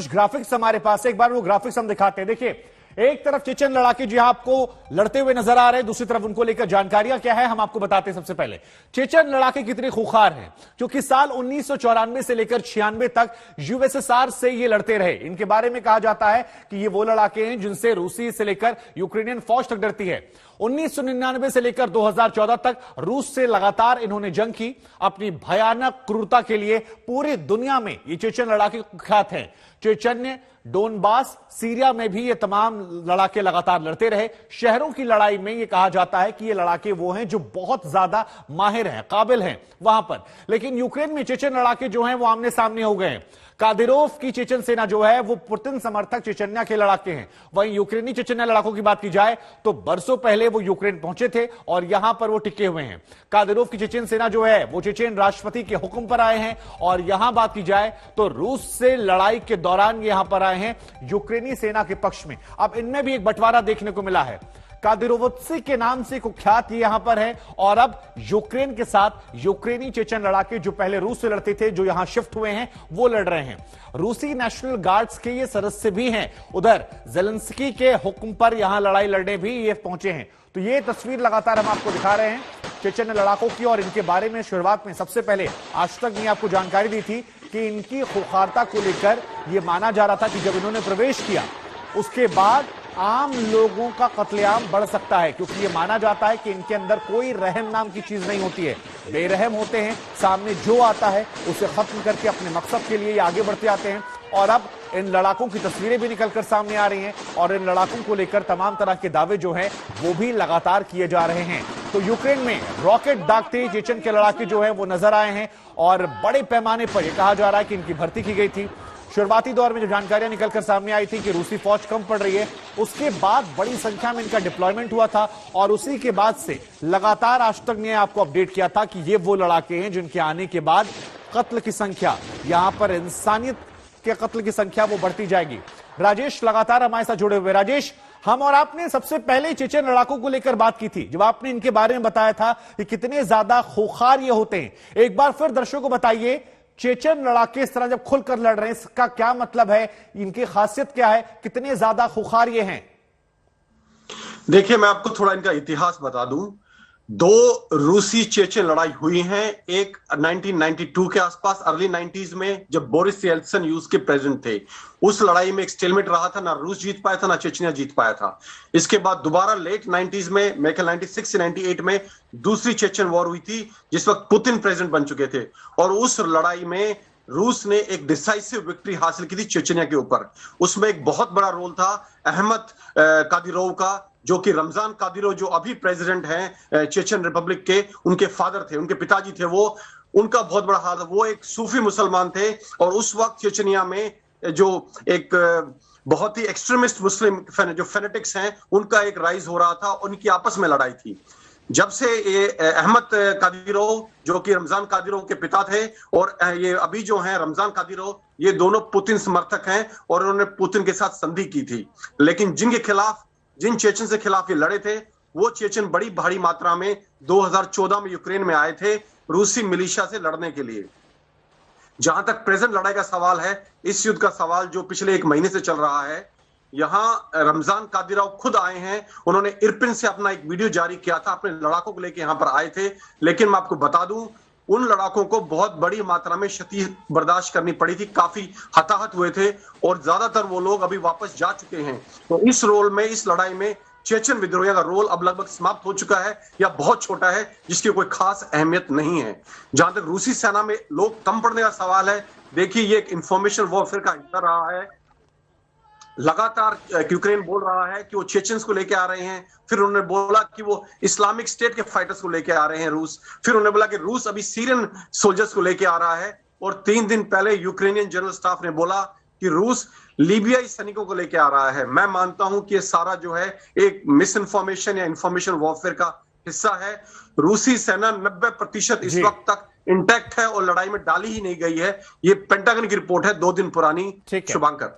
कुछ ग्राफिक्स हमारे पास है, एक बार वो ग्राफिक्स हम दिखाते हैं। देखिए, एक तरफ चेचन लड़ाके जी आपको लड़ते हुए नजर आ रहे हैं, दूसरी तरफ उनको लेकर जानकारियां क्या है हम आपको बताते हैं। सबसे पहले चेचन लड़ाके कितने खूंखार हैं, क्योंकि साल 1994 से लेकर 96 तक यूएसएसआर से ये लड़ते रहे। इनके बारे में कहा जाता है कि ये वो लड़ाके हैं जिनसे रूसी से लेकर यूक्रेनियन फौज तक डरती है। 1999 से लेकर 2014 तक रूस से लगातार इन्होंने जंग की। अपनी भयानक क्रूरता के लिए पूरी दुनिया में ये चेचन लड़ाके कुख्यात हैं। चेचन्य, डोनबास, सीरिया में भी ये तमाम लड़ाके लगातार लड़ते रहे। शहरों की लड़ाई में ये कहा जाता है कि ये लड़ाके वो हैं जो बहुत ज्यादा माहिर हैं, काबिल हैं वहां पर। लेकिन यूक्रेन में चेचन लड़ाके जो हैं वो आमने सामने हो गए हैं। कादिरोव की चेचन सेना जो है वो पुतिन समर्थक चेचन्या के लड़ाके हैं। वहीं यूक्रेनी चेचन्या लड़ाकों की बात की जाए तो बरसों पहले वो यूक्रेन पहुंचे थे और यहां पर वो टिके हुए हैं। कादिरोव की चेचन सेना जो है वो चेचेन राष्ट्रपति के हुक्म पर आए हैं। और यहां बात की जाए तो रूस से लड़ाई के दौरान यहां पर आए हैं यूक्रेनी सेना के पक्ष में। अब इनमें भी एक बंटवारा देखने को मिला है। कादिरोवत्सी के नाम से कुख्यात ये यहां पर है और अब यूक्रेन के साथ यूक्रेनी चेचन लड़ाके जो पहले रूस से लड़ते थे, जो यहां शिफ्ट हुए हैं, वो लड़ रहे हैं। रूसी नेशनल गार्ड्स के ये सदस्य भी हैं। उधर जेलेंस्की के हुक्म पर यहां लड़ाई लड़ने भी ये पहुंचे हैं। तो ये तस्वीर लगातार हम आपको दिखा रहे हैं चेचन लड़ाकों की। और इनके बारे में शुरुआत में सबसे पहले आज तक ने आपको जानकारी दी थी कि इनकी खूंखारता को लेकर यह माना जा रहा था कि जब इन्होंने प्रवेश किया उसके बाद आम लोगों का कत्लेआम बढ़ सकता है, क्योंकि यह माना जाता है कि इनके अंदर कोई रहम नाम की चीज नहीं होती है। बेरहम होते हैं, सामने जो आता है उसे खत्म करके अपने मकसद के लिए ये आगे बढ़ते आते हैं। और अब इन लड़ाकों की तस्वीरें भी निकलकर सामने आ रही हैं और इन लड़ाकों को लेकर तमाम तरह के दावे जो हैं वो भी लगातार किए जा रहे हैं। तो यूक्रेन में रॉकेट दागते चेचन के लड़ाके जो हैं वो नजर आए हैं और बड़े पैमाने पर यह कहा जा रहा है कि इनकी भर्ती की गई थी। शुरुआती दौर में जो जानकारियां निकलकर सामने आई थी कि रूसी फौज कम पड़ रही है, उसके बाद बड़ी संख्या में इनका डिप्लॉयमेंट हुआ था और उसी के बाद से लगातार आज तक ने आपको अपडेट किया था कि ये वो लड़ाके हैं जिनके आने के बाद कत्ल की संख्या, यहां पर इंसानियत के कत्ल की संख्या वो बढ़ती जाएगी। राजेश लगातार हमारे साथ जुड़े हुए। राजेश, हम और आपने सबसे पहले चेचन लड़ाकों को लेकर बात की थी जब आपने इनके बारे में बताया था कि कितने ज्यादा खूंखार ये होते हैं। एक बार फिर दर्शकों को बताइए, चेचन लड़ाके इस तरह जब खुलकर लड़ रहे हैं इसका क्या मतलब है, इनकी खासियत क्या है, कितने ज्यादा खूंखार ये हैं? देखिए, मैं आपको थोड़ा इनका इतिहास बता दूं। दो रूसी चेचन लड़ाई हुई हैं, एक 1992 के आसपास, अर्ली 90s में, जब बोरिस येल्त्सिन यूएस के प्रेसिडेंट थे। उस लड़ाई में एक स्टेलमेट रहा था, ना रूस जीत पाया था ना चेचनिया जीत पाया था। इसके बाद दोबारा लेट 90s में, मेरे ख्याल 96 से 98 में दूसरी चेचन वॉर हुई थी, जिस वक्त पुतिन प्रेसिडेंट बन चुके थे। और उस लड़ाई में रूस ने एक डिसाइसिव विक्ट्री हासिल की थी चेचनिया के ऊपर। उसमें एक बहुत बड़ा रोल था अहमद कादिरोव का, जो कि रमजान कादिरोव, जो अभी प्रेसिडेंट हैं चेचन रिपब्लिक के, उनके फादर थे, उनके पिताजी थे वो। उनका बहुत बड़ा हाथ, वो एक सूफी मुसलमान थे और उस वक्त चेचनिया में जो एक बहुत ही एक्सट्रीमिस्ट मुस्लिम जो फेनेटिक्स हैं, उनका एक राइज हो रहा था, उनकी आपस में लड़ाई थी। जब से ये अहमद कादिरोव, जो कि रमजान कादिरोव के पिता थे, और ये अभी जो हैं रमजान कादिरोव, ये दोनों पुतिन समर्थक हैं और उन्होंने पुतिन के साथ संधि की थी। लेकिन जिन चेचन से खिलाफ ये लड़े थे, वो चेचन बड़ी भारी मात्रा में 2014 में यूक्रेन में आए थे रूसी मिलिशिया से लड़ने के लिए। जहां तक प्रेजेंट लड़ाई का सवाल है, इस युद्ध का सवाल जो पिछले एक महीने से चल रहा है, यहां रमजान कादिरोव खुद आए हैं। उन्होंने इरपिन से अपना एक वीडियो जारी किया था, अपने लड़ाकों को लेकर यहां पर आए थे। लेकिन मैं आपको बता दूं, उन लड़ाकों को बहुत बड़ी मात्रा में क्षति बर्दाश्त करनी पड़ी थी, काफी हताहत हुए थे और ज्यादातर वो लोग अभी वापस जा चुके हैं। तो इस रोल में, इस लड़ाई में चेचन विद्रोहियों का रोल अब लगभग समाप्त हो चुका है या बहुत छोटा है, जिसकी कोई खास अहमियत नहीं है। जहां तक रूसी सेना में लोग कम पड़ने का सवाल है, देखिए ये एक इंफॉर्मेशन वॉरफेयर का हिस्सा रहा है। लगातार यूक्रेन बोल रहा है कि वो चेचन्स को लेके आ रहे हैं, फिर उन्होंने बोला कि वो इस्लामिक स्टेट के फाइटर्स को लेके आ रहे हैं रूस, फिर उन्होंने बोला कि रूस अभी सीरियन सोल्जर्स को लेके आ रहा है, और 3 दिन पहले यूक्रेनियन जनरल स्टाफ ने बोला कि रूस लीबियाई सैनिकों को लेके आ रहा है। मैं मानता हूं कि ये सारा जो है एक मिस इन्फॉर्मेशन या इंफॉर्मेशन वॉरफेयर का हिस्सा है। रूसी सेना 90% इस वक्त तक इंटैक्ट है और लड़ाई में डाली ही नहीं गई है। ये पेंटागन की रिपोर्ट है 2 दिन पुरानी। शुभांकर।